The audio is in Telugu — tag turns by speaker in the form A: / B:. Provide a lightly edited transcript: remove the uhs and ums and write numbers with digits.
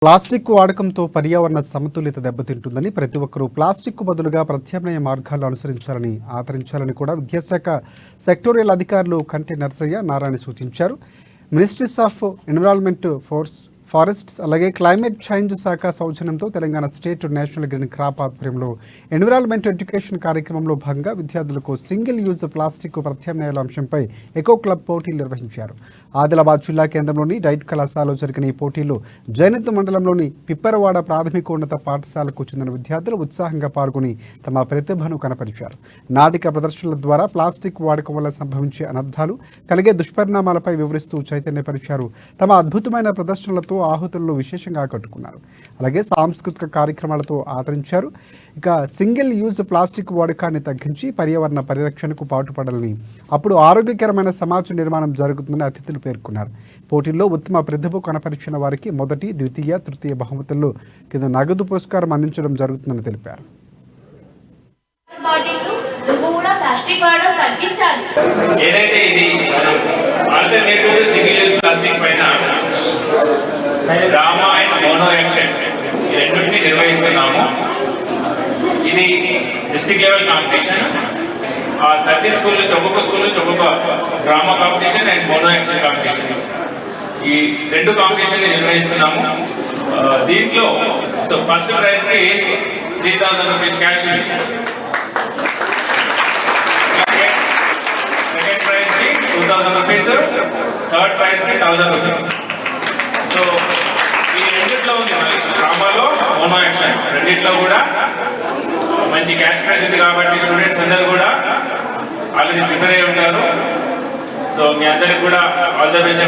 A: ప్లాస్టిక్ వాడకంతో పర్యావరణ సమతుల్యత దెబ్బతింటుందని ప్రతి ఒక్కరూ ప్లాస్టిక్ బదులుగా ప్రత్యామ్నాయ మార్గాలు అనుసరించాలని ఆదరించాలని కూడా విద్యాశాఖ సెక్టోరియల్ అధికారులు కంటి నర్సయ్య నారాయణ సూచించారు. మినిస్ట్రీస్ ఆఫ్ ఎన్విరాన్మెంట్ ఫారెస్ట్స్ అలాగే క్లైమేట్ చేంజ్ శాఖ సౌజన్యంతో Telangana state national green crop ఆధ్వర్యంలో ఎన్విరాన్మెంట్ ఎడ్యుకేషన్ కార్యక్రమంలో భాగంగా విద్యార్థులకు సింగిల్ యూజ్ ప్లాస్టిక్ ప్రత్యామ్నాయాల అంశంపై ఎకో క్లబ్ పోటీలు నిర్వహించారు. ఆదిలాబాద్ జిల్లా కేంద్రంలోని డైట్ కళాశాలలో జరిగిన ఈ పోటీల్లో జైనత్ మండలంలోని పిప్పరవాడ ప్రాథమికోన్నత పాఠశాలకు చెందిన విద్యార్థులు ఉత్సాహంగా పాల్గొని తమ ప్రతిభను కనపరిచారు. నాటిక ప్రదర్శనల ద్వారా ప్లాస్టిక్ వాడకం వల్ల సంభవించే అనర్థాలు, కలిగే దుష్పరిణామాలపై వివరిస్తూ చైతన్యపరిచారు. తమ అద్భుతమైన ప్రదర్శనలతో ఆహుతులను విశేషంగా ఆకట్టుకున్నారు. అలాగే సాంస్కృతిక కార్యక్రమాలతో ఆదరించారు. ఇక సింగిల్ యూజ్ ప్లాస్టిక్ వాడకాన్ని తగ్గించి పర్యావరణ పరిరక్షణకు పాటుపడాలని, అప్పుడు ఆరోగ్యకరమైన సమాజ నిర్మాణం జరుగుతుందని అతిథులు పేర్కొన్నారు. పోటీల్లో ఉత్తమ ప్రతిభ కనపరిచిన వారికి మొదటి, ద్వితీయ, తృతీయ బహుమతుల్లో కింద నగదు పురస్కారం అందించడం జరుగుతుందని తెలిపారు.
B: ఏదైతే ఇది ఆల్టర్నేటివ్ సింగిల్ యూజ్ ప్లాస్టిక్ పైన డ్రామా అండ్ మోనో యాక్షన్ ఈ రెండింటిని నిర్వహిస్తున్నాము. ఇది డిస్ట్రిక్ట్ లెవెల్ కాంపిటీషన్. 30 స్కూళ్ళు, ఒక్కొక్క స్కూల్ నుంచి ఒక్కొక్క drama competition and mono action competition, ఈ రెండు కాంపిటీషన్ నిర్వహిస్తున్నాము. దీంట్లో ఫస్ట్ ప్రైజ్ కి 3000 రూపీస్ క్యాష్, సెకండ్ ప్రైజ్ కి 2000 రూపీస్, థర్డ్ ప్రైజ్ కి 1000 రూపీస్. సో ఈ రెండిట్లో ఉంది, డ్రామాలో మోనో యాక్షన్ రెండిట్లో కూడా మంచి క్యాష్ ప్రైజ్ ఉంది కాబట్టి స్టూడెంట్స్ అందరూ కూడా ఆల్రెడీ ప్రిపేర్ అయి ఉంటారు. సో మీ అందరికి కూడా ఆల్ ద బెస్ట్.